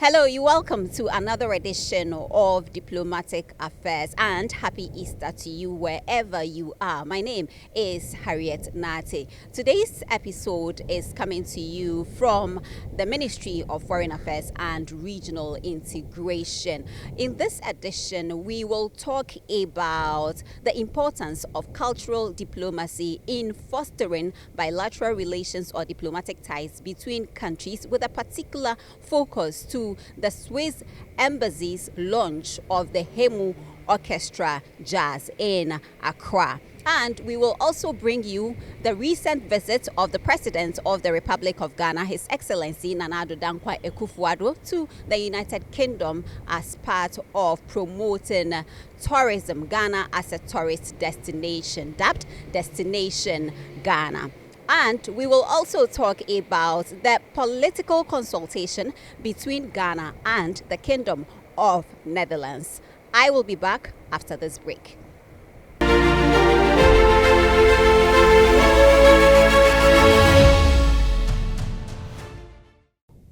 Hello, you're welcome to another edition of Diplomatic Affairs, and happy Easter to you wherever you are. My name is Harriet Nartey. Today's episode is coming to you from the Ministry of Foreign Affairs and Regional Integration. In this edition, we will talk about the importance of cultural diplomacy in fostering bilateral relations or diplomatic ties between countries, with a particular focus to the Swiss Embassy's launch of the Orchestra Jazz in Accra. And we will also bring you the recent visit of the President of the Republic of Ghana, His Excellency Nana Addo Dankwa Akufo-Addo, to the United Kingdom as part of promoting tourism, Ghana as a tourist destination, dubbed Destination Ghana. And we will also talk about the political consultation between Ghana and the Kingdom of Netherlands. I will be back after this break.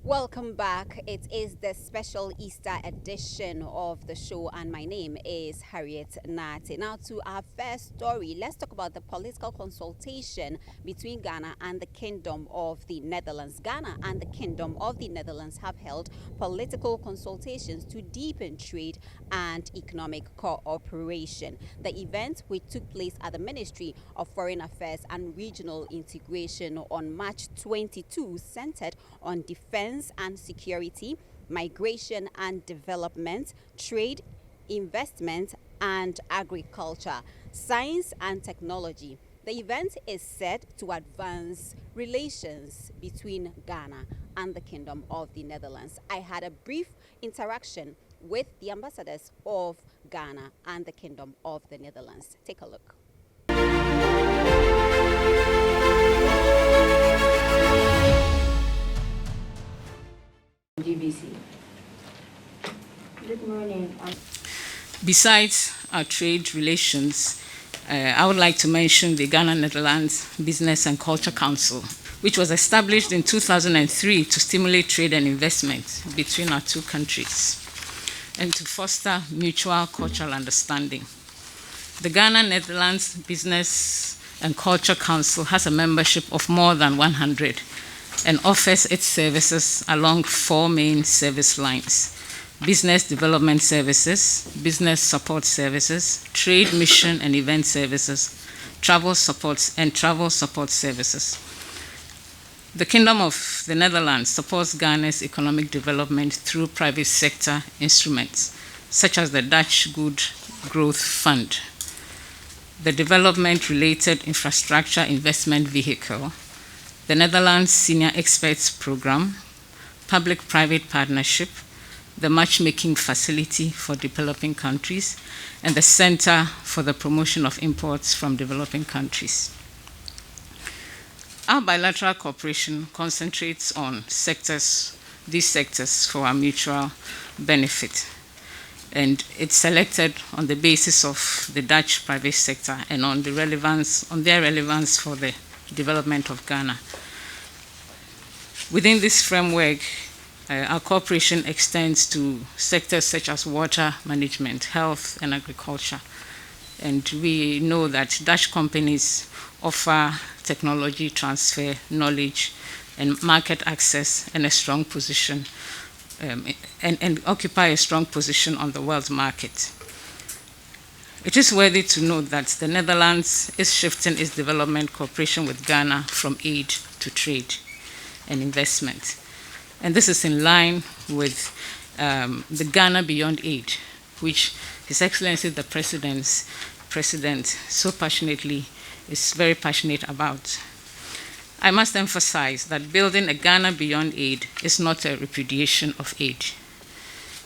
Welcome back. It is the special Easter edition of the show, and my name is Harriet Nartey. Now, to our first story, let's talk about the political consultation between Ghana and the Kingdom of the Netherlands. Ghana and the Kingdom of the Netherlands have held political consultations to deepen trade and economic cooperation. The event, which took place at the Ministry of Foreign Affairs and Regional Integration on March 22, centered on defense and security, migration and development, trade, investment and agriculture, science and technology. The event is set to advance relations between Ghana and the Kingdom of the Netherlands. I had a brief interaction with the ambassadors of Ghana and the Kingdom of the Netherlands. Take a look. GBC. Good morning. Besides our trade relations, I would like to mention the Ghana-Netherlands Business and Culture Council, which was established in 2003 to stimulate trade and investment between our two countries and to foster mutual cultural understanding. The Ghana-Netherlands Business and Culture Council has a membership of more than 100 and offers its services along four main service lines: business development services, business support services, trade mission and event services, travel support services. The Kingdom of the Netherlands supports Ghana's economic development through private sector instruments, such as the Dutch Good Growth Fund, the Development-Related Infrastructure Investment Vehicle, the Netherlands Senior Experts Program, Public-Private Partnership, the Matchmaking Facility for Developing Countries, and the Center for the Promotion of Imports from Developing Countries. Our bilateral cooperation concentrates on these sectors for our mutual benefit, and it's selected on the basis of the Dutch private sector and on their relevance for the development of Ghana. Within this framework, our cooperation extends to sectors such as water management, health, and agriculture. And we know that Dutch companies offer technology transfer, knowledge, and market access, and a strong position, and occupy a strong position on the world market. It is worthy to note that the Netherlands is shifting its development cooperation with Ghana from aid to trade and investment. And this is in line with the Ghana Beyond Aid, which His Excellency the President so passionately is very passionate about. I must emphasize that building a Ghana Beyond Aid is not a repudiation of aid.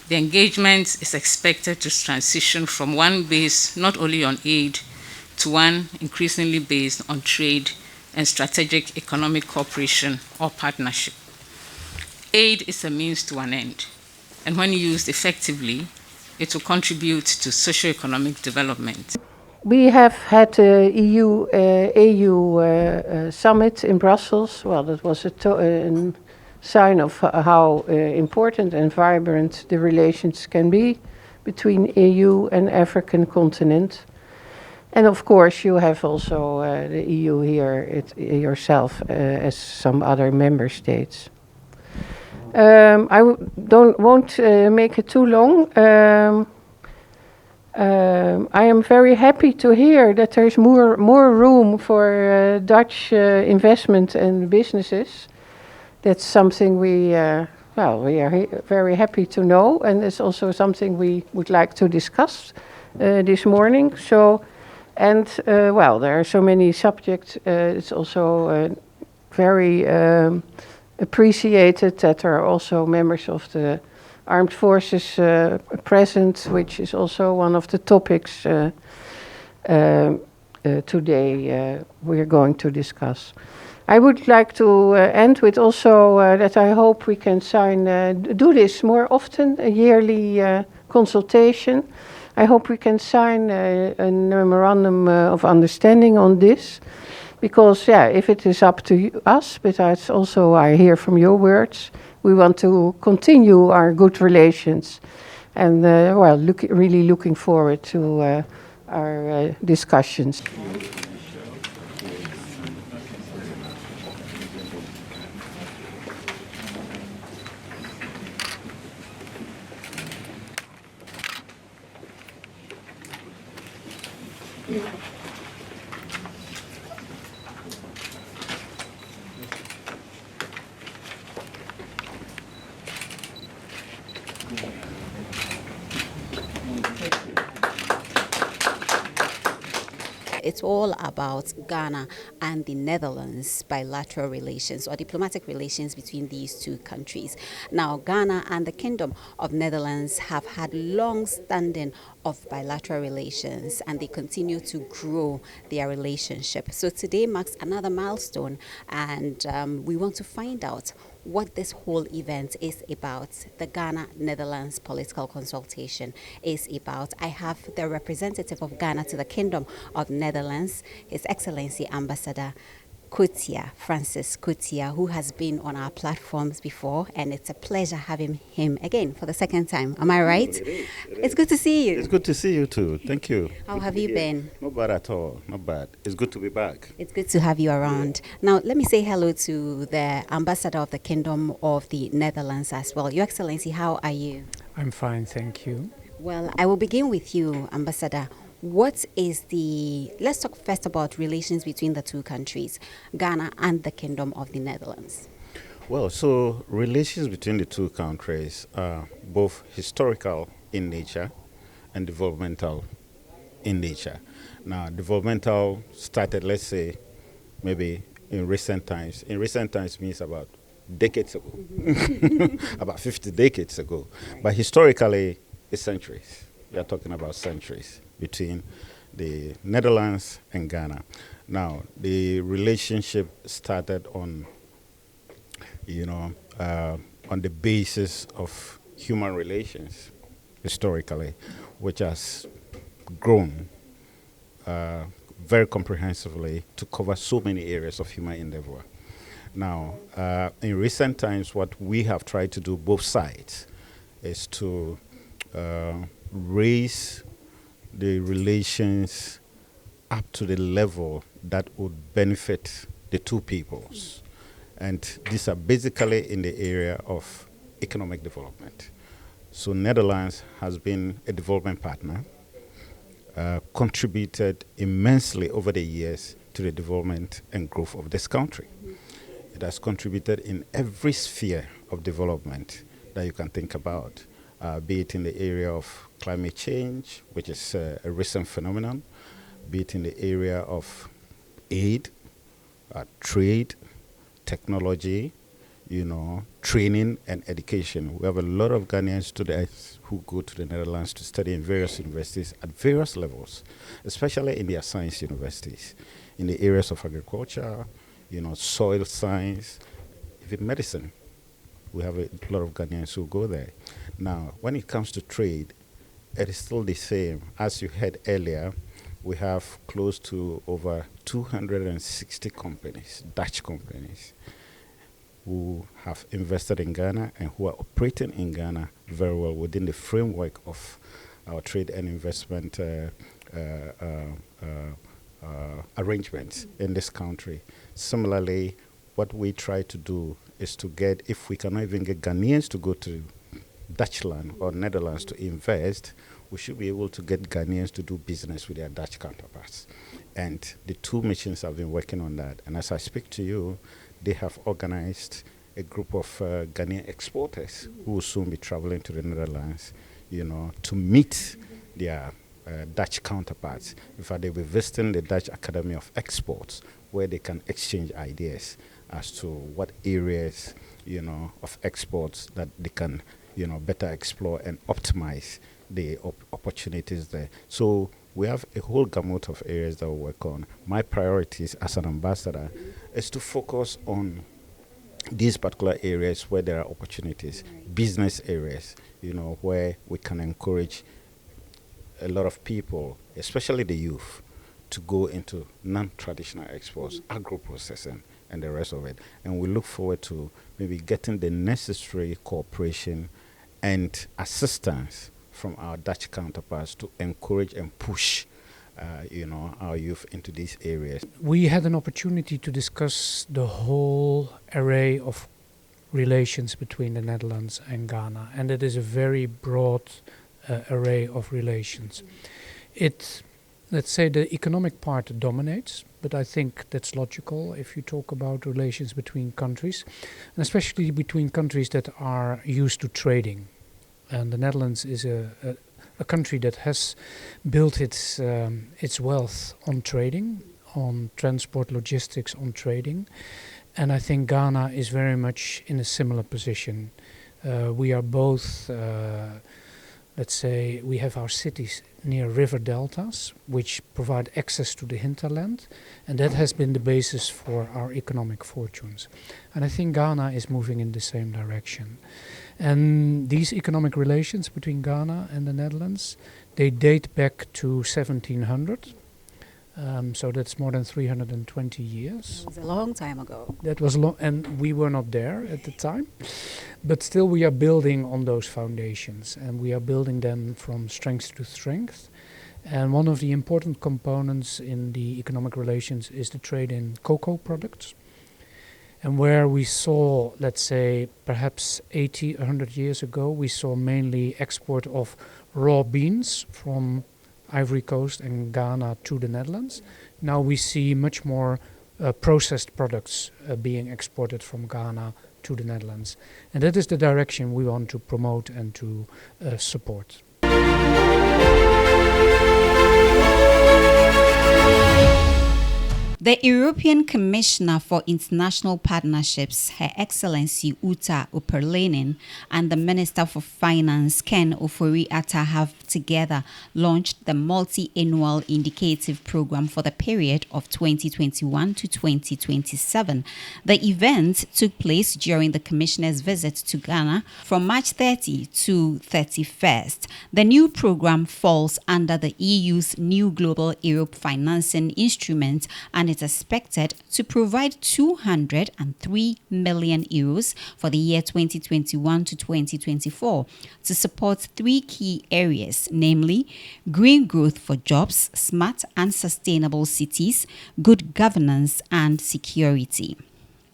The engagement is expected to transition from one based not only on aid to one increasingly based on trade and strategic economic cooperation or partnership. Aid is a means to an end, and when used effectively, it will contribute to socio-economic development. We have had a EU summit in Brussels. Well, that was sign of how important and vibrant the relations can be between EU and African continent. And of course, you have also the EU here yourself, as some other member states. I won't make it too long. I am very happy to hear that there is more room for Dutch investment and businesses. That's something we are very happy to know, and it's also something we would like to discuss this morning. So, and there are so many subjects. It's also very appreciated that there are also members of the armed forces present, which is also one of the topics today we are going to discuss. I would like to end with also that I hope we can do this more often, a yearly consultation. I hope we can sign a memorandum of understanding on this, because if it is up to us, but it's also, I hear from your words, we want to continue our good relations, and really looking forward to our discussions. It's all about Ghana and the Netherlands bilateral relations or diplomatic relations between these two countries. Now, Ghana and the Kingdom of Netherlands have had long-standing of bilateral relations, and they continue to grow their relationship. So today marks another milestone, and we want to find out what this whole event is about. The Ghana-Netherlands political consultation is about. I have the representative of Ghana to the Kingdom of Netherlands, His Excellency Ambassador Kutia, Francis Kutia, who has been on our platforms before, and it's a pleasure having him again for the second time. Am I right? It is. It's good to see you. It's good to see you too. Thank you. How have you been? Not bad at all. Not bad. It's good to be back. It's good to have you around. Now, let me say hello to the Ambassador of the Kingdom of the Netherlands as well. Your Excellency, how are you? I'm fine, thank you. Well, I will begin with you, Ambassador. Let's talk first about relations between the two countries, Ghana and the Kingdom of the Netherlands. Well, so relations between the two countries are both historical in nature and developmental in nature. Now, developmental started, let's say, maybe in recent times. In recent times means about decades ago, about 50 decades ago. But historically, it's centuries. We are talking about centuries between the Netherlands and Ghana. Now, the relationship started on the basis of human relations historically, which has grown very comprehensively to cover so many areas of human endeavor. Now, in recent times, what we have tried to do, both sides, is to raise the relations up to the level that would benefit the two peoples. And these are basically in the area of economic development. So Netherlands has been a development partner, contributed immensely over the years to the development and growth of this country. It has contributed in every sphere of development that you can think about, be it in the area of climate change, which is a recent phenomenon, be it in the area of aid, trade, technology, training and education. We have a lot of Ghanaian students who go to the Netherlands to study in various universities at various levels, especially in their science universities, in the areas of agriculture, soil science, even medicine. We have a lot of Ghanaians who go there. Now, when it comes to trade, it is still the same. As you heard earlier, we have close to over 260 companies, Dutch companies, who have invested in Ghana and who are operating in Ghana very well within the framework of our trade and investment arrangements in this country. Similarly, what we try to do is to get, if we cannot even get Ghanaians to go to Dutchland or Netherlands to invest, we should be able to get Ghanaians to do business with their Dutch counterparts. And the two missions have been working on that. And as I speak to you, they have organized a group of Ghanaian exporters who will soon be traveling to the Netherlands, to meet their Dutch counterparts. In fact, they'll be visiting the Dutch Academy of Exports, where they can exchange ideas as to what areas, of exports that they can, better explore and optimize the opportunities there. So we have a whole gamut of areas that we work on. My priorities as an ambassador is to focus on these particular areas where there are opportunities, business areas, where we can encourage a lot of people, especially the youth, to go into non-traditional exports, agro-processing, and the rest of it. And we look forward to maybe getting the necessary cooperation and assistance from our Dutch counterparts to encourage and push our youth into these areas. We had an opportunity to discuss the whole array of relations between the Netherlands and Ghana, and it is a very broad array of relations. Let's say the economic part dominates, but I think that's logical if you talk about relations between countries, and especially between countries that are used to trading. And the Netherlands is a country that has built its wealth on trading, on transport, logistics, on trading. And I think Ghana is very much in a similar position. We are both, let's say, we have our cities near river deltas, which provide access to the hinterland, and that has been the basis for our economic fortunes. And I think Ghana is moving in the same direction. And these economic relations between Ghana and the Netherlands, they date back to 1700. So that's more than 320 years. It was a long time ago. That was long, and we were not there at the time. But still we are building on those foundations, and we are building them from strength to strength. And one of the important components in the economic relations is the trade in cocoa products. And where we saw, let's say, perhaps 80, 100 years ago, we saw mainly export of raw beans from Ivory Coast and Ghana to the Netherlands. Now we see much more processed products being exported from Ghana to the Netherlands. And that is the direction we want to promote and to support. The European Commissioner for International Partnerships, Her Excellency Uta Uperleinen, and the Minister for Finance, Ken Ofori-Atta, have together launched the multi-annual indicative program for the period of 2021 to 2027. The event took place during the Commissioner's visit to Ghana from March 30 to 31st. The new program falls under the EU's new Global Europe Financing Instrument and is expected to provide 203 million euros for the year 2021 to 2024 to support three key areas, namely green growth for jobs, smart and sustainable cities, good governance and security.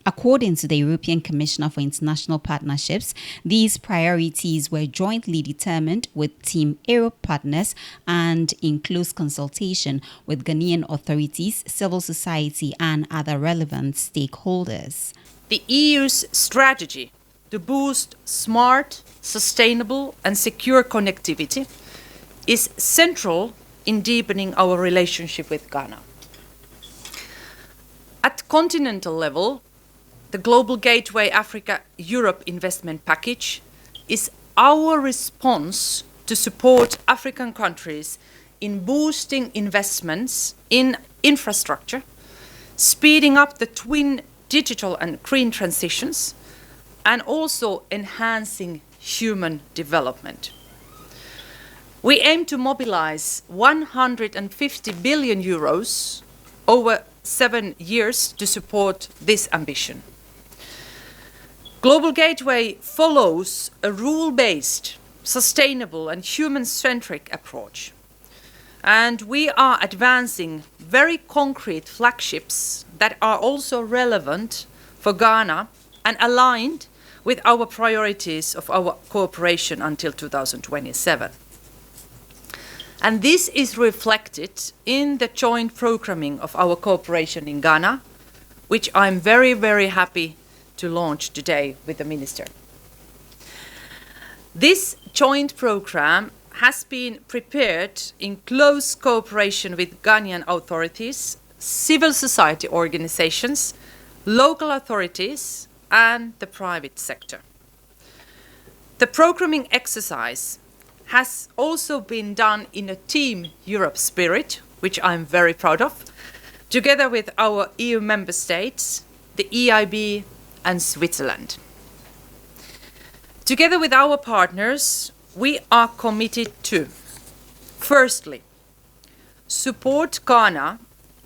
According to the European Commissioner for International Partnerships, these priorities were jointly determined with Team Europe partners and in close consultation with Ghanaian authorities, civil society, and other relevant stakeholders. The EU's strategy to boost smart, sustainable, and secure connectivity is central in deepening our relationship with Ghana. At continental level, the Global Gateway Africa-Europe investment package is our response to support African countries in boosting investments in infrastructure, speeding up the twin digital and green transitions, and also enhancing human development. We aim to mobilize 150 billion euros over 7 years to support this ambition. Global Gateway follows a rule-based, sustainable and human-centric approach. And we are advancing very concrete flagships that are also relevant for Ghana and aligned with our priorities of our cooperation until 2027. And this is reflected in the joint programming of our cooperation in Ghana, which I'm very, very happy to launch today with the Minister. This joint program has been prepared in close cooperation with Ghanaian authorities, civil society organizations, local authorities, and the private sector. The programming exercise has also been done in a Team Europe spirit, which I'm very proud of, together with our EU member states, the EIB, and Switzerland. Together with our partners, we are committed to, firstly, support Ghana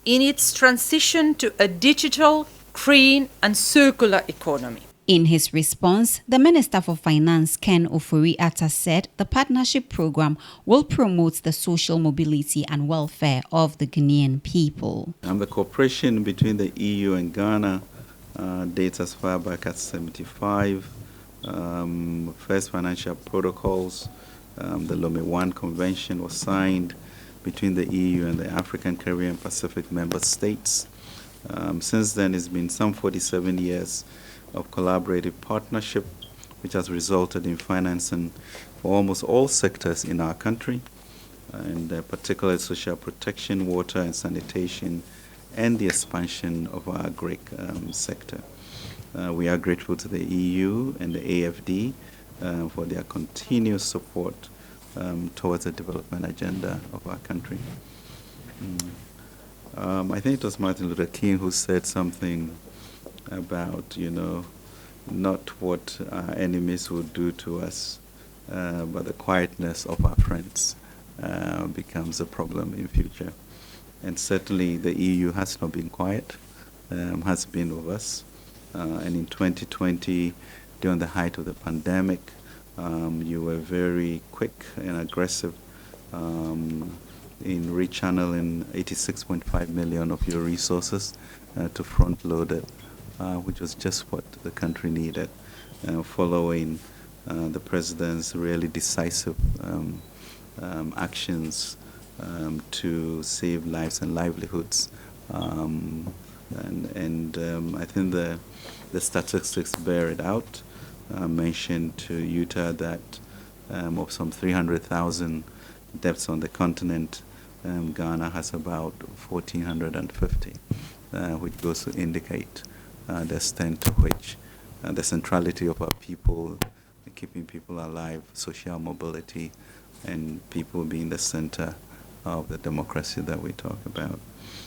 in its transition to a digital, green and circular economy. In his response, the Minister for Finance, Ken Ofori-Atta, said the partnership program will promote the social mobility and welfare of the Ghanaian people. The cooperation between the EU and Ghana dates as far back as 1975. First financial protocols, the Lome 1 Convention was signed between the EU and the African, Caribbean, Pacific member states. Since then, it's been some 47 years of collaborative partnership, which has resulted in financing for almost all sectors in our country, and particularly social protection, water and sanitation, and the expansion of our agri sector. We are grateful to the EU and the AFD for their continuous support towards the development agenda of our country. I think it was Martin Luther King who said something about, not what our enemies would do to us, but the quietness of our friends becomes a problem in future. And certainly the EU has not been quiet, has been with us. And in 2020, during the height of the pandemic, you were very quick and aggressive in rechanneling 86.5 million of your resources to front load it, which was just what the country needed, following the President's really decisive actions to save lives and livelihoods. I think the statistics bear it out. Mentioned to Utah that of some 300,000 deaths on the continent, Ghana has about 1,450, which goes to indicate the extent to which the centrality of our people, keeping people alive, social mobility, and people being the center of the democracy that we talk about.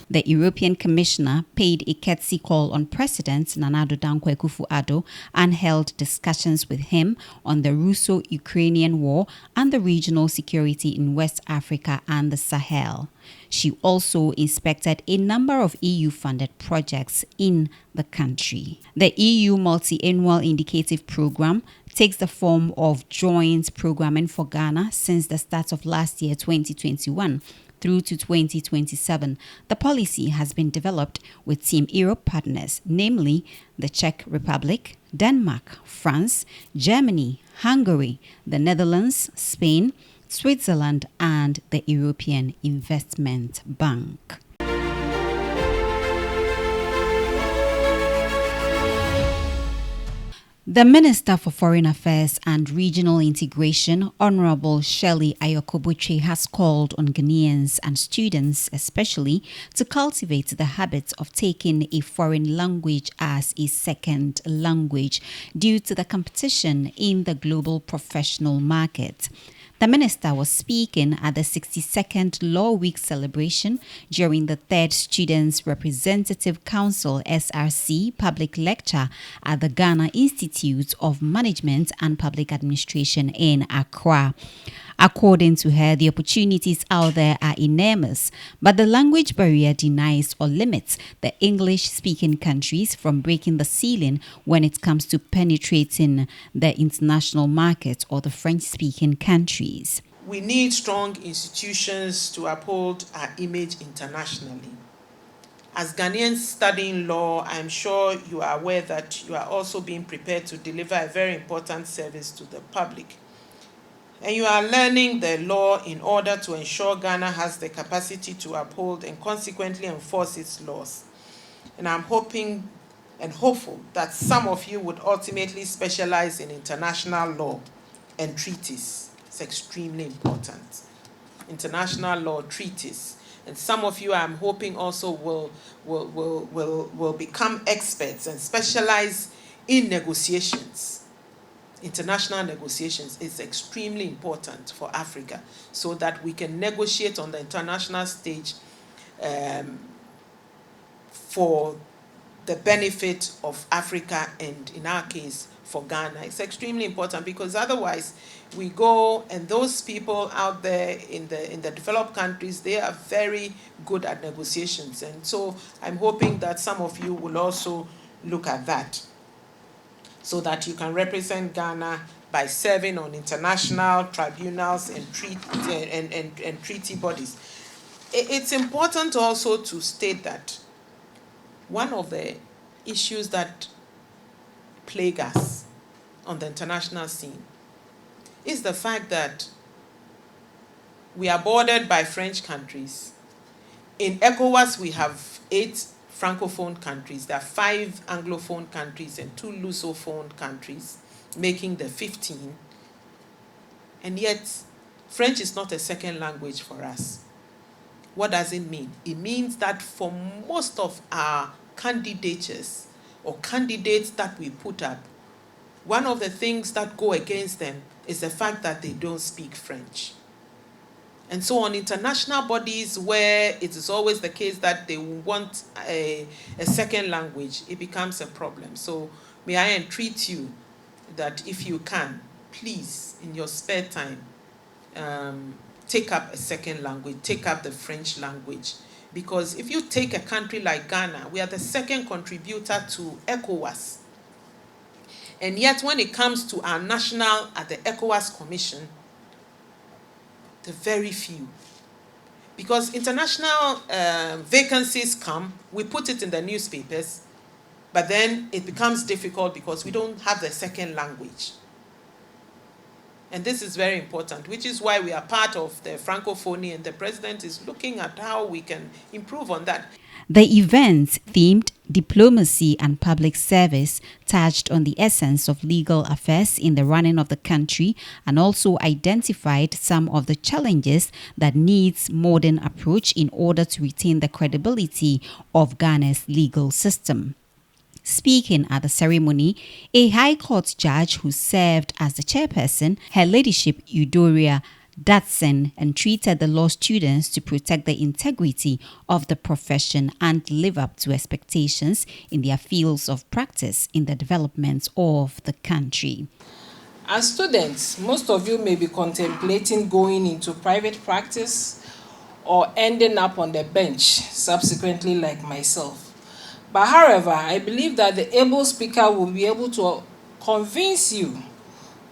The European Commissioner paid a courtesy call on President Nana Addo Dankwa Akufo-Addo and held discussions with him on the Russo-Ukrainian war and the regional security in West Africa and the Sahel. She also inspected a number of EU-funded projects in the country. The EU Multi-Annual Indicative Programme takes the form of joint programming for Ghana since the start of last year, 2021. Through to 2027, the policy has been developed with Team Europe partners, namely the Czech Republic, Denmark, France, Germany, Hungary, the Netherlands, Spain, Switzerland, and the European Investment Bank. The Minister for Foreign Affairs and Regional Integration, Honorable Shirley Ayokobuche, has called on Ghanaians and students especially to cultivate the habit of taking a foreign language as a second language due to the competition in the global professional market. The minister was speaking at the 62nd Law Week celebration during the 3rd Students' Representative Council SRC public lecture at the Ghana Institute of Management and Public Administration in Accra. According to her, the opportunities out there are enormous, but the language barrier denies or limits the English-speaking countries from breaking the ceiling when it comes to penetrating the international market or the French-speaking countries. We need strong institutions to uphold our image internationally. As Ghanaians studying law, I'm sure you are aware that you are also being prepared to deliver a very important service to the public. And you are learning the law in order to ensure Ghana has the capacity to uphold and consequently enforce its laws. And I'm hoping and hopeful that some of you would ultimately specialize in international law and treaties. It's extremely important. International law, treaties. And some of you, I'm hoping, also will become experts and specialize in negotiations. International negotiations is extremely important for Africa so that we can negotiate on the international stage for the benefit of Africa and, in our case, for Ghana. It's extremely important because otherwise we go and those people out there in the developed countries, they are very good at negotiations. And so I'm hoping that some of you will also look at that so that you can represent Ghana by serving on international tribunals and treaty bodies. It's important also to state that one of the issues that plague us on the international scene is the fact that we are bordered by French countries. In ECOWAS, we have 8 Francophone countries. There are 5 Anglophone countries and 2 Lusophone countries, making the 15. And yet, French is not a second language for us. What does it mean? It means that for most of our candidatures or candidates that we put up, one of the things that go against them is the fact that they don't speak French. And so on international bodies where it is always the case that they want a second language, it becomes a problem. So may I entreat you that if you can, please, in your spare time, take up a second language, take up the French language. Because if you take a country like Ghana, we are the second contributor to ECOWAS. And yet when it comes to our national at the ECOWAS Commission, the very few. Because international vacancies come, we put it in the newspapers, but then it becomes difficult because we don't have the second language. And this is very important, which is why we are part of the Francophonie, and the president is looking at how we can improve on that. The events themed Diplomacy and Public Service touched on the essence of legal affairs in the running of the country and also identified some of the challenges that needs modern approach in order to retain the credibility of Ghana's legal system. Speaking at the ceremony, a High Court judge who served as the chairperson, Her Ladyship Eudoria Datsun, entreated the law students to protect the integrity of the profession and live up to expectations in their fields of practice in the development of the country. As students, most of you may be contemplating going into private practice or ending up on the bench subsequently, like myself. But however, I believe that the able speaker will be able to convince you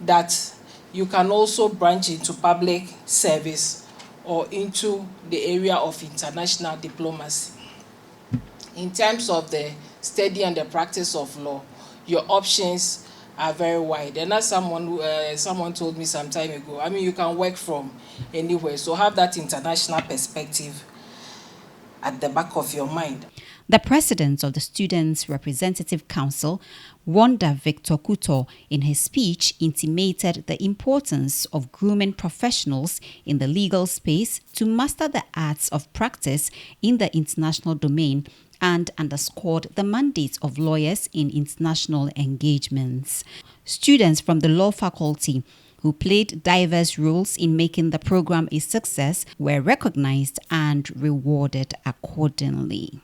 that you can also branch into public service or into the area of international diplomacy. In terms of the study and the practice of law, your options are very wide. And as someone told me some time ago, I mean, you can work from anywhere. So have that international perspective at the back of your mind. The president of the Students' Representative Council, Wanda Victor Kuto, in his speech intimated the importance of grooming professionals in the legal space to master the arts of practice in the international domain and underscored the mandate of lawyers in international engagements. Students from the law faculty who played diverse roles in making the program a success were recognized and rewarded accordingly.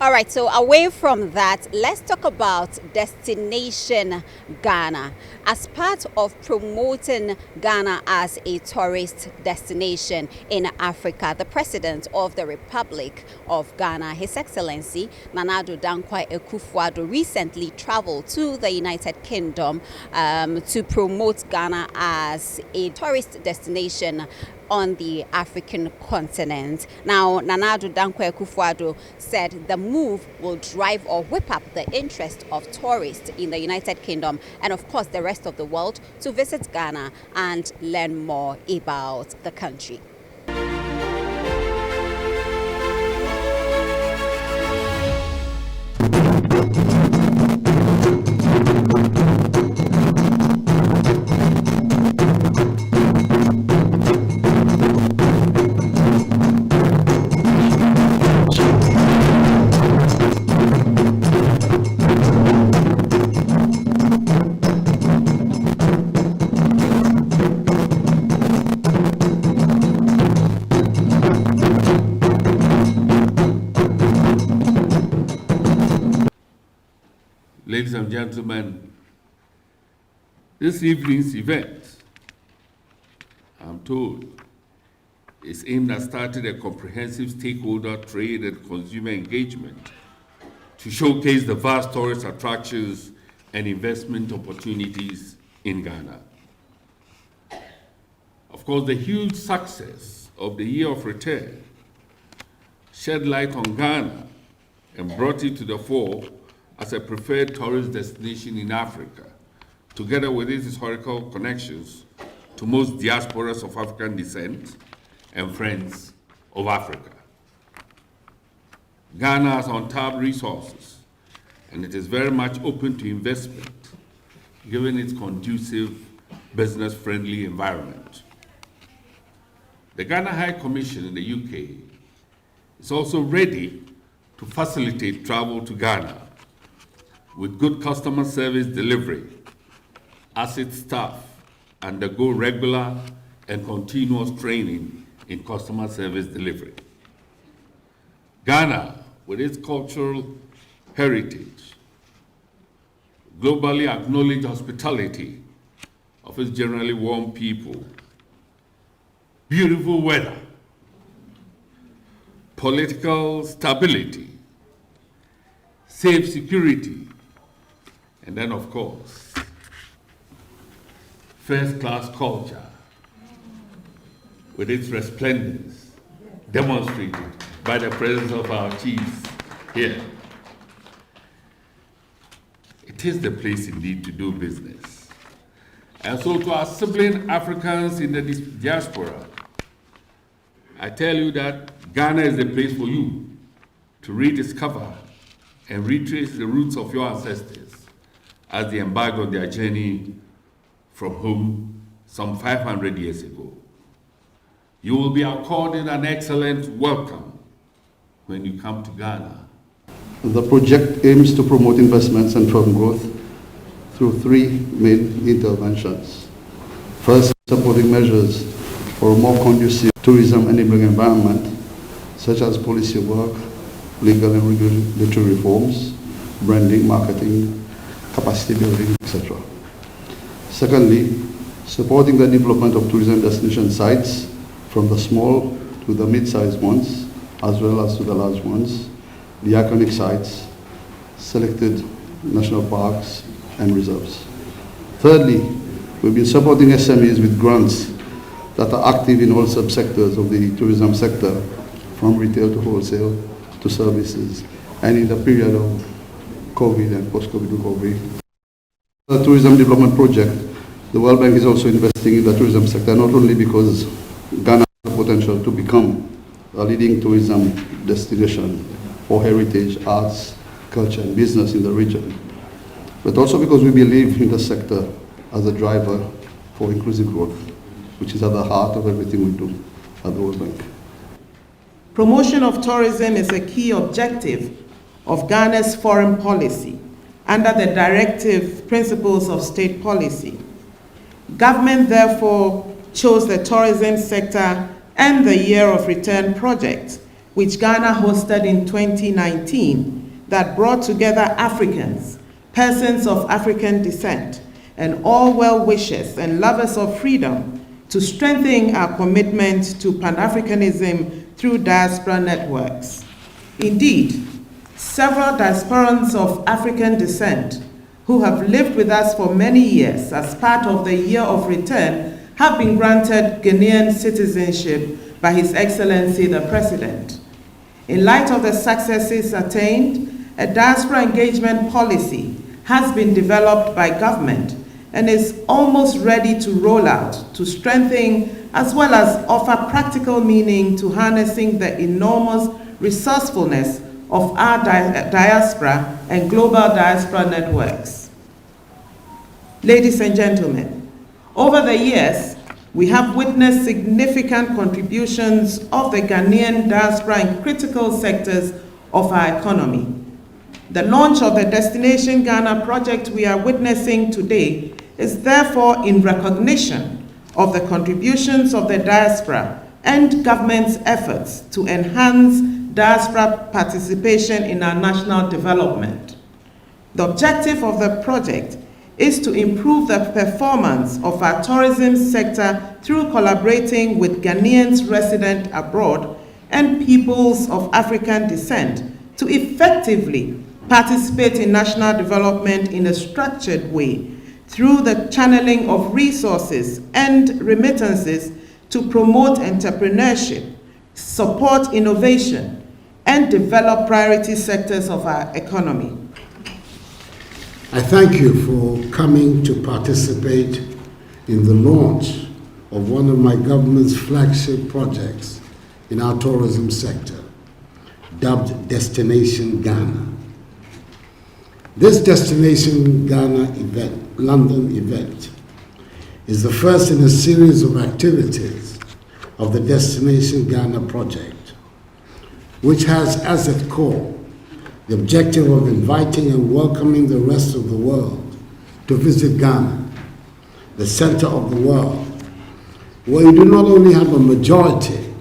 All right, so away from that, let's talk about Destination Ghana. As part of promoting Ghana as a tourist destination in Africa, the President of the Republic of Ghana, His Excellency Nana Addo Dankwa Akufo-Addo, recently traveled to the United Kingdom to promote Ghana as a tourist destination on the African continent. Now, Nana Addo Dankwa Akufo-Addo said the move will drive or whip up the interest of tourists in the United Kingdom and, of course, the rest of the world to visit Ghana and learn more about the country. Ladies and gentlemen, this evening's event, I'm told, is aimed at starting a comprehensive stakeholder trade and consumer engagement to showcase the vast tourist attractions and investment opportunities in Ghana. Of course, the huge success of the Year of Return shed light on Ghana and brought it to the fore as a preferred tourist destination in Africa, together with its historical connections to most diasporas of African descent and friends of Africa. Ghana has untapped resources, and it is very much open to investment, given its conducive, business-friendly environment. The Ghana High Commission in the UK is also ready to facilitate travel to Ghana with good customer service delivery as its staff undergo regular and continuous training in customer service delivery. Ghana, with its cultural heritage, globally acknowledged hospitality of its generally warm people, beautiful weather, political stability, safe security, and then, of course, first-class culture with its resplendence demonstrated by the presence of our chiefs here. It is the place indeed to do business. And so to our sibling Africans in the diaspora, I tell you that Ghana is the place for you to rediscover and retrace the roots of your ancestors as they embark on their journey from home some 500 years ago. You will be accorded an excellent welcome when you come to Ghana. The project aims to promote investments and firm growth through three main interventions. First, supporting measures for a more conducive tourism enabling environment, such as policy work, legal and regulatory reforms, branding, marketing, capacity building, etc. Secondly, supporting the development of tourism destination sites from the small to the mid-sized ones, as well as to the large ones, the iconic sites, selected national parks and reserves. Thirdly, we've been supporting SMEs with grants that are active in all subsectors of the tourism sector, from retail to wholesale to services, and in the period of COVID and post-COVID recovery. The tourism development project, the World Bank is also investing in the tourism sector, not only because Ghana has the potential to become a leading tourism destination for heritage, arts, culture, and business in the region, but also because we believe in the sector as a driver for inclusive growth, which is at the heart of everything we do at the World Bank. Promotion of tourism is a key objective of Ghana's foreign policy under the directive principles of state policy. Government therefore chose the tourism sector and the Year of Return project which Ghana hosted in 2019, that brought together Africans, persons of African descent, and all well-wishers and lovers of freedom to strengthen our commitment to Pan-Africanism through diaspora networks. Indeed, several diasporans of African descent who have lived with us for many years as part of the Year of Return have been granted Ghanaian citizenship by His Excellency the President. In light of the successes attained, a diaspora engagement policy has been developed by government and is almost ready to roll out to strengthen as well as offer practical meaning to harnessing the enormous resourcefulness of our diaspora and global diaspora networks. Ladies and gentlemen, over the years, we have witnessed significant contributions of the Ghanaian diaspora in critical sectors of our economy. The launch of the Destination Ghana project we are witnessing today is therefore in recognition of the contributions of the diaspora and government's efforts to enhance diaspora participation in our national development. The objective of the project is to improve the performance of our tourism sector through collaborating with Ghanaians resident abroad and peoples of African descent to effectively participate in national development in a structured way through the channeling of resources and remittances to promote entrepreneurship, support innovation, and develop priority sectors of our economy. I thank you for coming to participate in the launch of one of my government's flagship projects in our tourism sector, dubbed Destination Ghana. This Destination Ghana event, London event, is the first in a series of activities of the Destination Ghana project, which has as its core the objective of inviting and welcoming the rest of the world to visit Ghana, the center of the world, where you do not only have a majority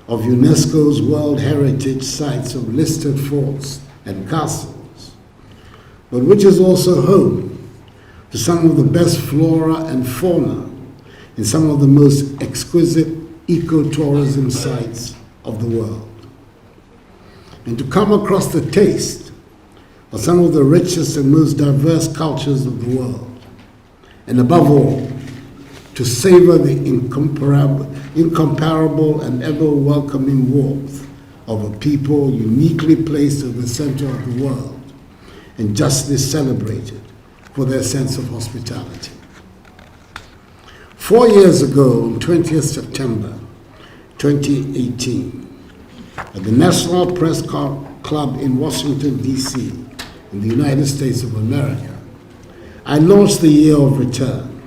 of UNESCO's World Heritage Sites of listed forts and castles, but which is also home to some of the best flora and fauna in some of the most exquisite ecotourism sites of the world. And to come across the taste of some of the richest and most diverse cultures of the world. And above all, to savor the incomparable and ever-welcoming warmth of a people uniquely placed at the center of the world and justly celebrated for their sense of hospitality. 4 years ago, on 20th September 2018, at the National Press Club in Washington, D.C., in the United States of America, I launched the Year of Return,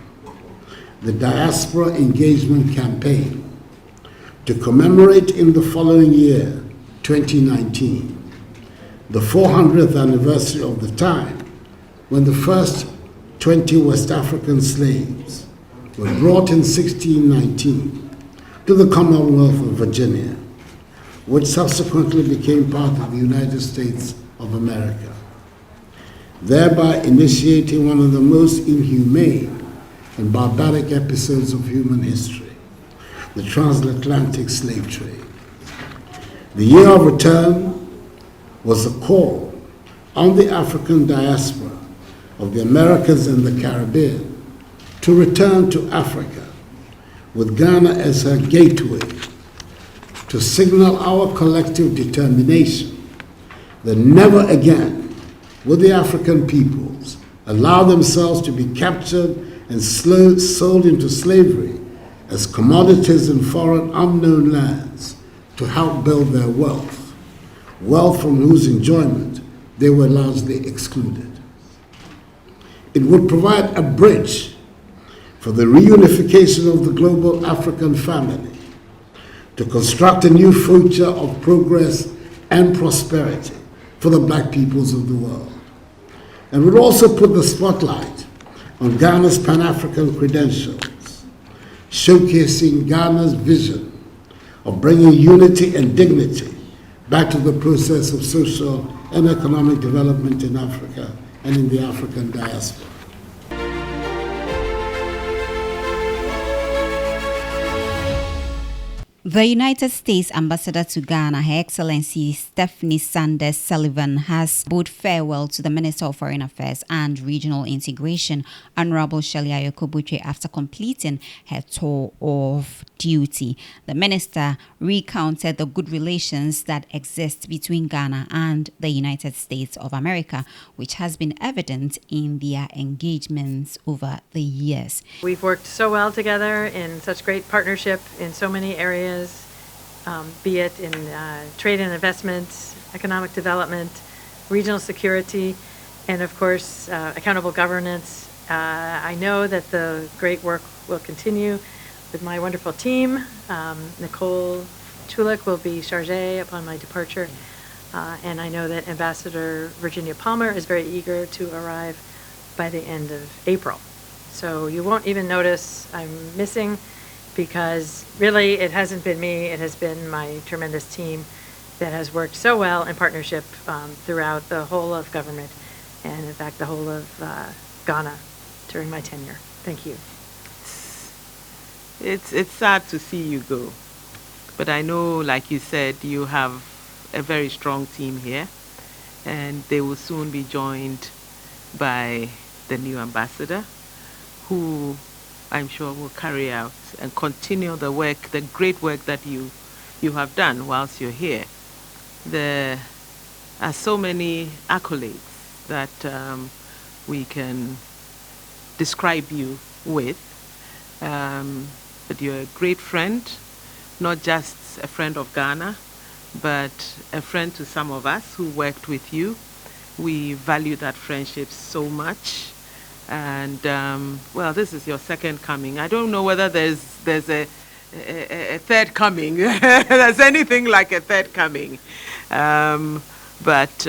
the Diaspora Engagement Campaign, to commemorate in the following year, 2019, the 400th anniversary of the time when the first 20 West African slaves were brought in 1619 to the Commonwealth of Virginia, which subsequently became part of the United States of America, thereby initiating one of the most inhumane and barbaric episodes of human history, the transatlantic slave trade. The Year of Return was a call on the African diaspora of the Americas and the Caribbean to return to Africa, with Ghana as her gateway, to signal our collective determination that never again will the African peoples allow themselves to be captured and sold into slavery as commodities in foreign unknown lands to help build their wealth from whose enjoyment they were largely excluded. It would provide a bridge for the reunification of the global African family, to construct a new future of progress and prosperity for the black peoples of the world, and would also put the spotlight on Ghana's Pan-African credentials, showcasing Ghana's vision of bringing unity and dignity back to the process of social and economic development in Africa and in the African diaspora. The United States Ambassador to Ghana, Her Excellency Stephanie Sanders Sullivan, has bid farewell to the Minister of Foreign Affairs and Regional Integration, Honorable Shirley Ayokobuche, after completing her tour of duty. The minister recounted the good relations that exist between Ghana and the United States of America, which has been evident in their engagements over the years. We've worked so well together in such great partnership in so many areas, be it in trade and investment, economic development, regional security, and of course, accountable governance. I know that the great work will continue with my wonderful team. Nicole Chulik will be chargé upon my departure, and I know that Ambassador Virginia Palmer is very eager to arrive by the end of April. So you won't even notice I'm missing, because really it hasn't been me, it has been my tremendous team that has worked so well in partnership throughout the whole of government, and in fact the whole of Ghana during my tenure. Thank you. It's sad to see you go, but I know, like you said, you have a very strong team here, and they will soon be joined by the new ambassador, who I'm sure will carry out and continue the work, the great work that you have done whilst you're here. There are so many accolades that we can describe you with, but you're a great friend, not just a friend of Ghana, but a friend to some of us who worked with you. We value that friendship so much. And well, this is your second coming. I don't know whether there's a third coming. There's anything like a third coming. But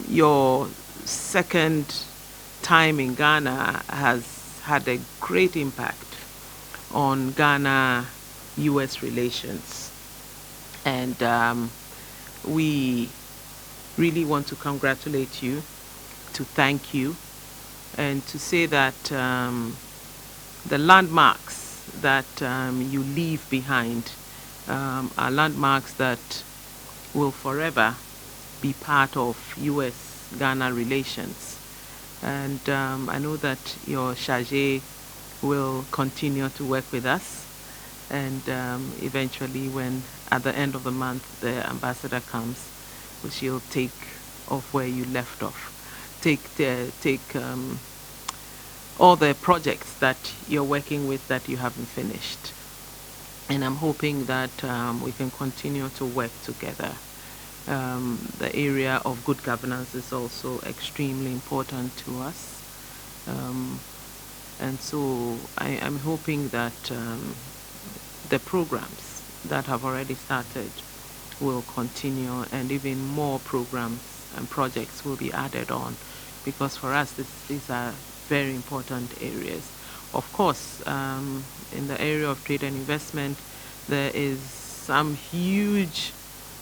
your second time in Ghana has had a great impact on Ghana-US relations. And we really want to congratulate you, to thank you, and to say that the landmarks that you leave behind are landmarks that will forever be part of US-Ghana relations. And I know that your chargé will continue to work with us, and eventually, when at the end of the month the ambassador comes, she'll take off where you left off. Take all the projects that you're working with that you haven't finished. And I'm hoping that we can continue to work together. The area of good governance is also extremely important to us. And so I'm hoping that the programs that have already started will continue, and even more programs and projects will be added on, because for us these are very important areas. Of course, in the area of trade and investment, there is some huge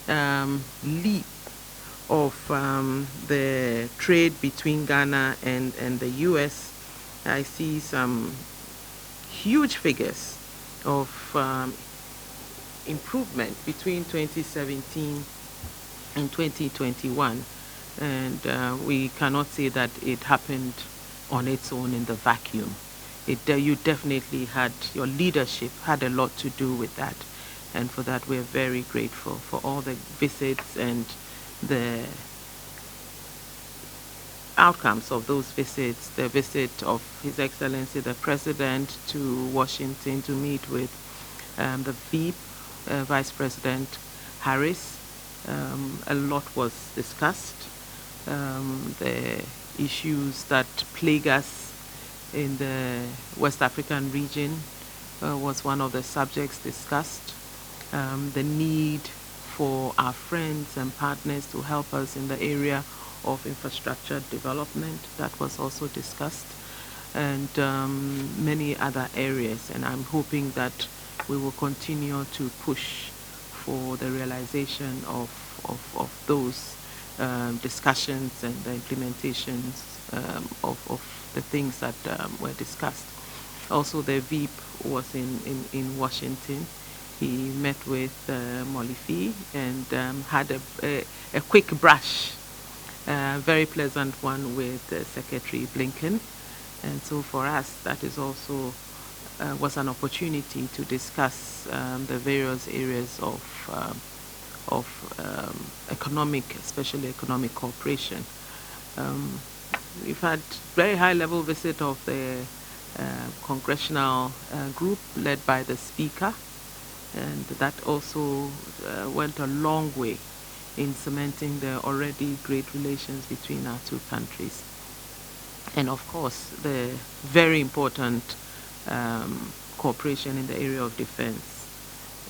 leap of the trade between Ghana and the US. I see some huge figures of improvement between 2017 and 2021. And we cannot say that it happened on its own in the vacuum. You definitely had, your leadership had a lot to do with that. And for that, we're very grateful for all the visits and the outcomes of those visits. The visit of His Excellency the President to Washington to meet with the VP, Vice President Harris. A lot was discussed. The issues that plague us in the West African region was one of the subjects discussed. The need for our friends and partners to help us in the area of infrastructure development, that was also discussed, and many other areas. And I'm hoping that we will continue to push for the realization of those discussions and the implementations of the things that were discussed. Also, the VIP was in Washington. He met with Molifi and had a quick brush, very pleasant one with Secretary Blinken. And so for us, that is also was an opportunity to discuss the various areas of economic, especially economic cooperation. We've had very high-level visit of the congressional group led by the Speaker, and that also went a long way in cementing the already great relations between our two countries. And of course, the very important cooperation in the area of defense,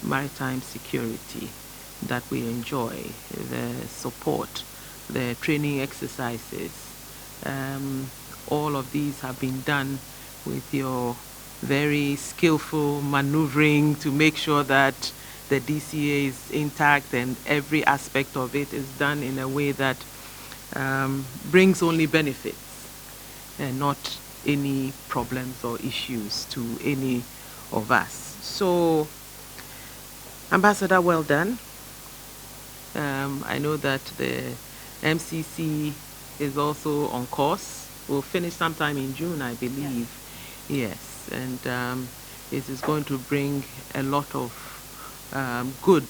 maritime security that we enjoy, the support, the training exercises. All of these have been done with your very skillful maneuvering to make sure that the DCA is intact and every aspect of it is done in a way that brings only benefits and not any problems or issues to any of us. So, Ambassador, well done. I know that the MCC is also on course. We'll finish sometime in June, I believe. Yes, and it is going to bring a lot of good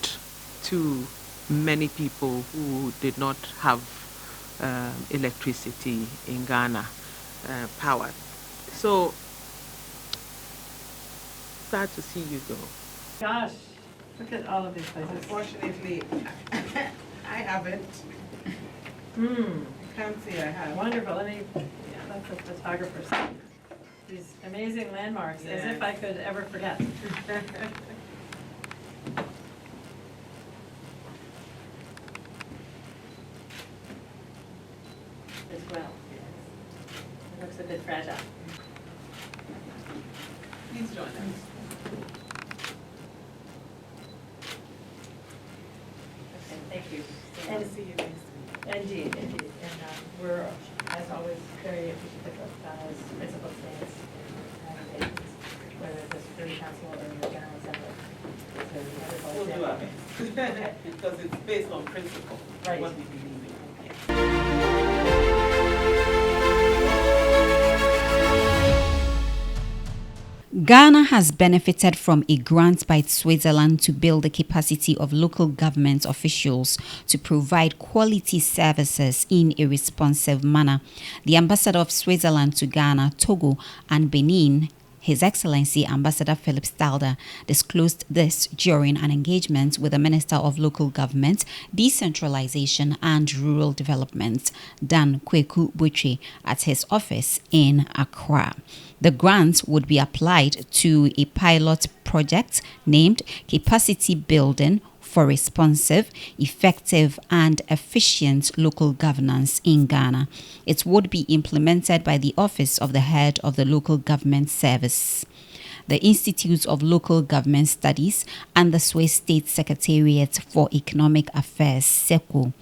to many people who did not have electricity in Ghana, power. So, sad to see you go. Gosh, look at all of these places. Unfortunately, I haven't. Can't say I have. Wonderful. Let me, let the photographer see. These amazing landmarks, as if I could ever forget. As well. It looks a bit fragile. Please join us. Okay, thank you. And see you next week. Indeed, indeed. And we're, as always, very appreciative of Ghana's principal stance in invitations, whether it's the Security Council or the General Assembly. So We'll do our best. Because it's based on principle. Right. What we believe in. Ghana has benefited from a grant by Switzerland to build the capacity of local government officials to provide quality services in a responsive manner. The ambassador of Switzerland to Ghana, Togo, and Benin, His Excellency Ambassador Philip Stalder, disclosed this during an engagement with the Minister of Local Government, Decentralization and Rural Development, Dan Kweku Butchie, at his office in Accra. The grant would be applied to a pilot project named Capacity Building for Responsive, Effective and Efficient Local Governance in Ghana. It would be implemented by the Office of the Head of the Local Government Service, the Institute of Local Government Studies, and the Swiss State Secretariat for Economic Affairs, SECO.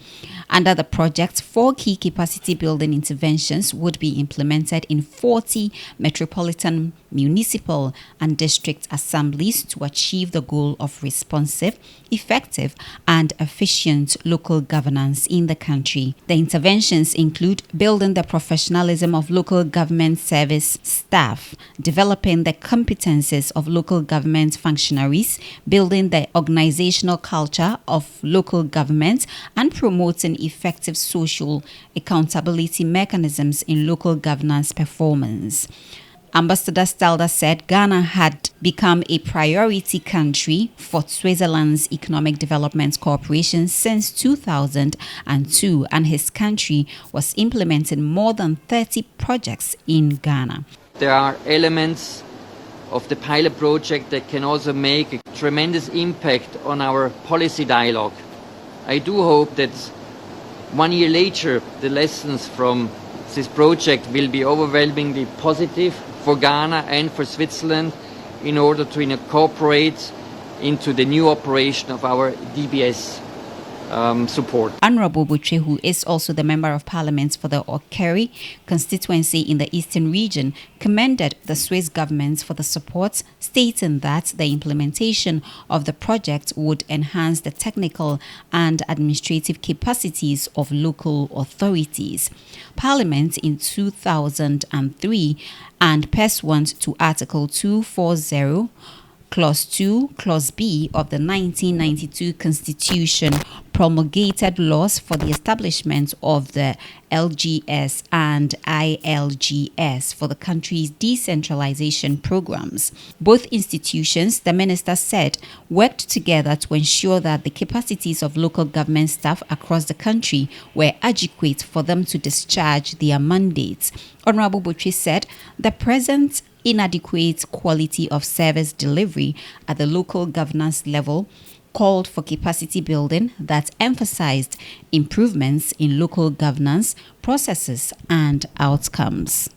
Under the project, 4 key capacity building interventions would be implemented in 40 metropolitan, municipal, and district assemblies to achieve the goal of responsive, effective, and efficient local governance in the country. The interventions include building the professionalism of local government service staff, developing the competences of local government functionaries, building the organizational culture of local government, and promoting effective social accountability mechanisms in local governance performance. Ambassador Stalder said Ghana had become a priority country for Switzerland's Economic Development Corporation since 2002, and his country was implementing more than 30 projects in Ghana. There are elements of the pilot project that can also make a tremendous impact on our policy dialogue. I do hope that 1 year later, the lessons from this project will be overwhelmingly positive for Ghana and for Switzerland in order to incorporate into the new operation of our DBS support. Honorable Butche, who is also the Member of Parliament for the Okeri constituency in the Eastern region, commended the Swiss government for the support, stating that the implementation of the project would enhance the technical and administrative capacities of local authorities. Parliament in 2003 and pursuant to Article 240 Clause 2, Clause B of the 1992 Constitution promulgated laws for the establishment of the LGS and ILGS for the country's decentralization programs. Both institutions, the minister said, worked together to ensure that the capacities of local government staff across the country were adequate for them to discharge their mandates. Honorable Butche said the present inadequate quality of service delivery at the local governance level called for capacity building that emphasized improvements in local governance processes and outcomes.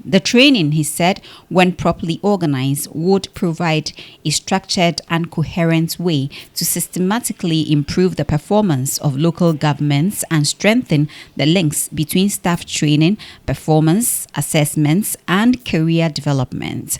The training, he said, when properly organized, would provide a structured and coherent way to systematically improve the performance of local governments and strengthen the links between staff training, performance assessments, and career development.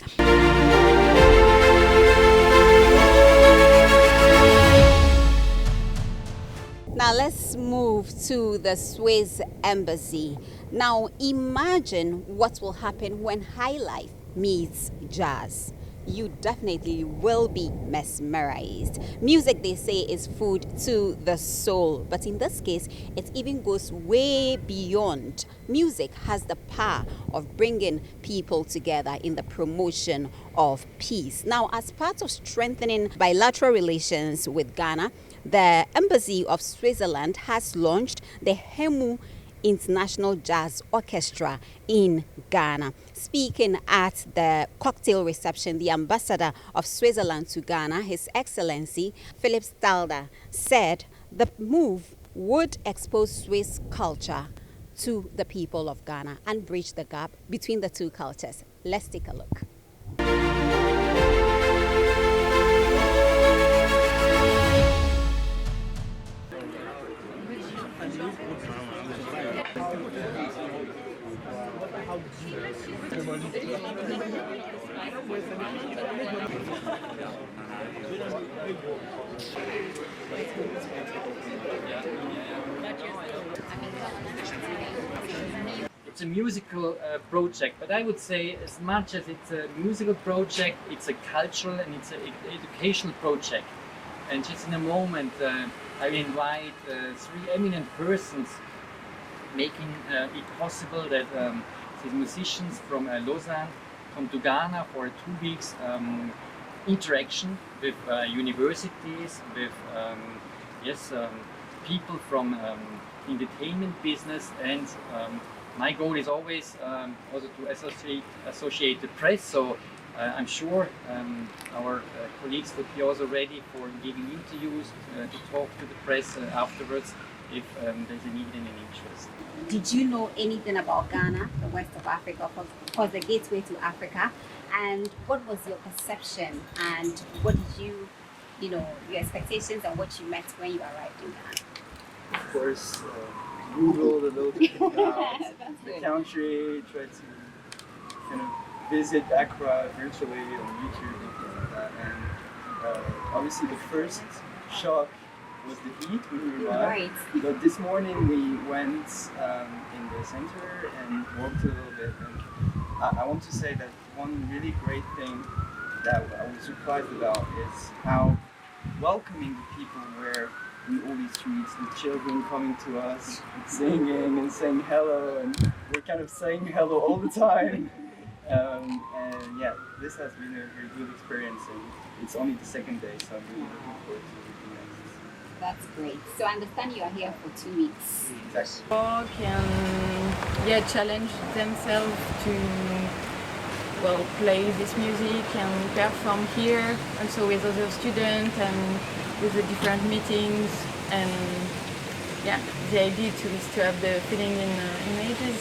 Now let's move to the Swiss embassy. Now imagine what will happen when high life meets jazz. You definitely will be mesmerized. Music, they say, is food to the soul, but in this case, it even goes way beyond. Music has the power of bringing people together in the promotion of peace. Now, as part of strengthening bilateral relations with Ghana, the Embassy of Switzerland has launched the Hemu International Jazz Orchestra in Ghana. Speaking at the cocktail reception, the ambassador of Switzerland to Ghana, His Excellency Philip Stalder, said the move would expose Swiss culture to the people of Ghana and bridge the gap between the two cultures. Let's take a look. It's a musical project, but I would say as much as it's a musical project, it's a cultural and it's an educational project. And just in a moment, I invite three eminent persons making it possible that these musicians from Lausanne come to Ghana for 2 weeks interaction with universities, with people from entertainment business, and my goal is always also to associate the press. So I'm sure our colleagues would be also ready for giving interviews to talk to the press afterwards if there's a need and an interest. Did you know anything about Ghana, the west of Africa, or the gateway to Africa? And what was your perception and what did your expectations and what you met when you arrived in Ghana? Of course, Googled a little bit about the country, tried to kind of visit Accra virtually on YouTube and things like that. And obviously the first shock was the heat when we arrived. Right. But this morning we went in the center and walked a little bit. And I want to say that one really great thing that I was surprised about is how welcoming the people were in all these streets, the children coming to us, singing and saying hello, and we're kind of saying hello all the time. And yeah, this has been a very good experience, and it's only the second day, so I'm really looking forward to everything next. That's great. So I understand you are here for 2 weeks. Exactly. People can challenge themselves to play this music and perform here, also with other students and with the different meetings, and the idea is to have the feeling in ages.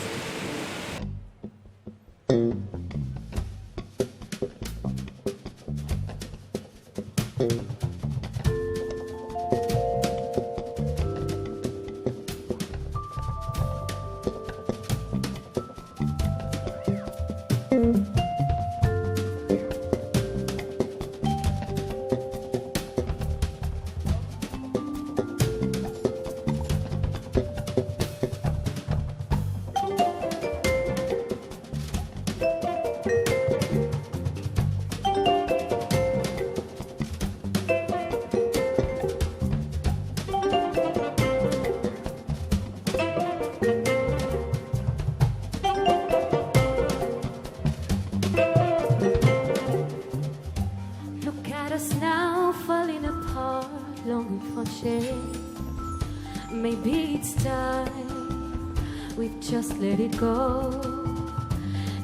Maybe it's time we just let it go.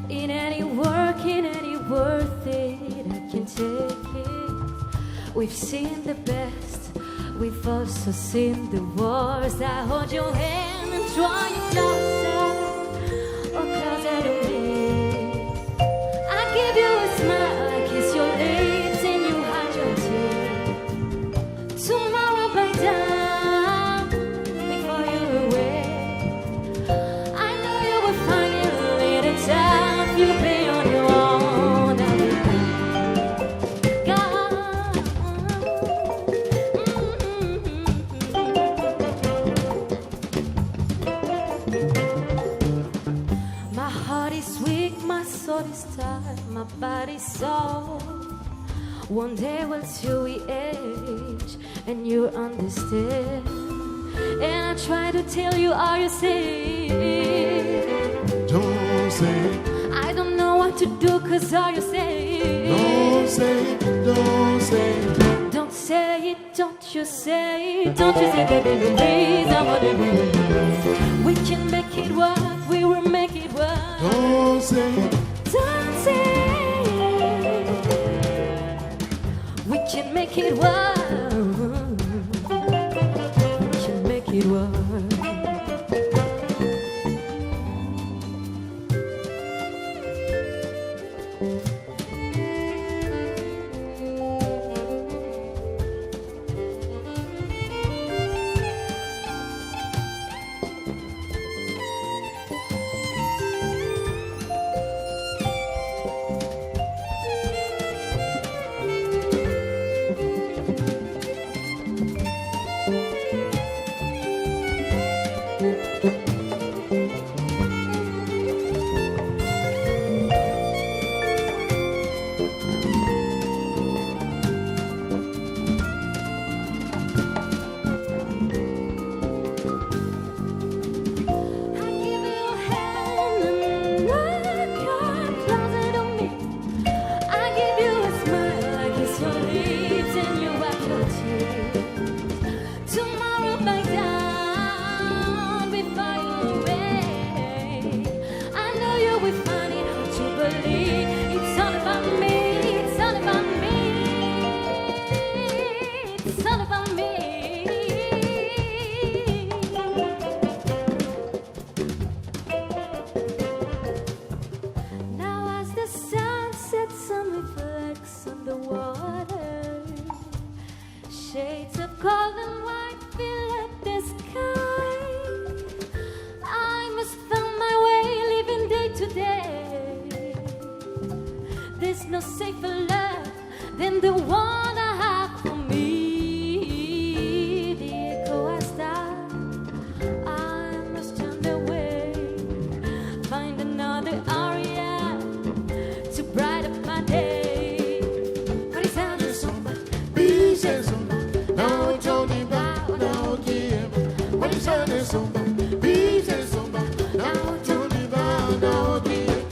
In any work, in any worth it, I can take it. We've seen the best, we've also seen the worst. I hold your hand and draw you closer, or closer to me. I give you a smile, I kiss your lips and you hide your tears. Tomorrow by dawn, before you're away, I know you will find a little time you'll be on your own. I'll be gone. My heart is weak, my soul is tired, my body's sore. One day we'll till we age, and you understand. And I try to tell you all you say. Don't say, I don't know what to do, cause all you say. don't say, don't say. Don't say it, don't you say it, don't you say, baby, please, I want it. We can make it work, we will make it work. Don't say, Don't say we can make it work. We can make it work. Shades of gold and white fill up the sky. I must find my way, living day to day. There's no safer love than the one I have for me. The echo I start, I must turn away, find another aria to brighten up my day. But it's out of summer, pieces of now Johnny Bow, now Kim. What is on the summer? Pieces of now Johnny Bow, now Kim.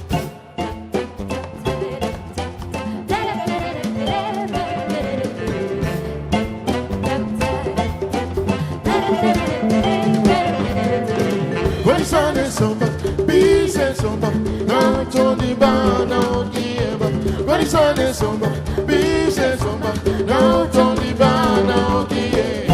What is on the summer? Pieces of now Johnny Bow, now Kim. What is on the summer? Pieces of now Johnny Bow, now Kim.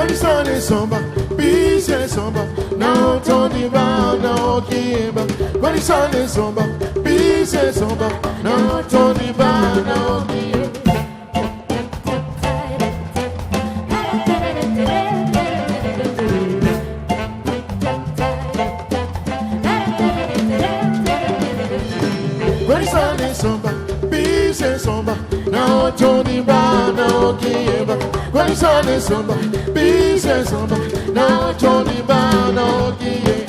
Guarisane Somba, Bise Somba, now Tony Ba, now Kiba. Guarisane Somba, Bise Somba, now Tony Ba, now Kiba. Guarisane Somba, Bise Somba, now Tony Ba, now Kiba. Guarisane Somba, Bise Somba, now Tony Ba, now Kiba.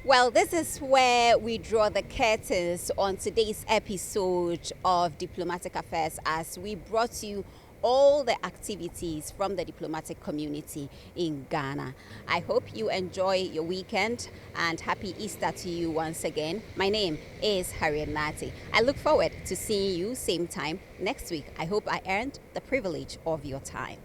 Well, this is where we draw the curtains on today's episode of Diplomatic Affairs, as we brought you all the activities from the diplomatic community in Ghana. I hope you enjoy your weekend, and happy Easter to you once again. My name is Harriet Nartey. I look forward to seeing you same time next week. I hope I earned the privilege of your time.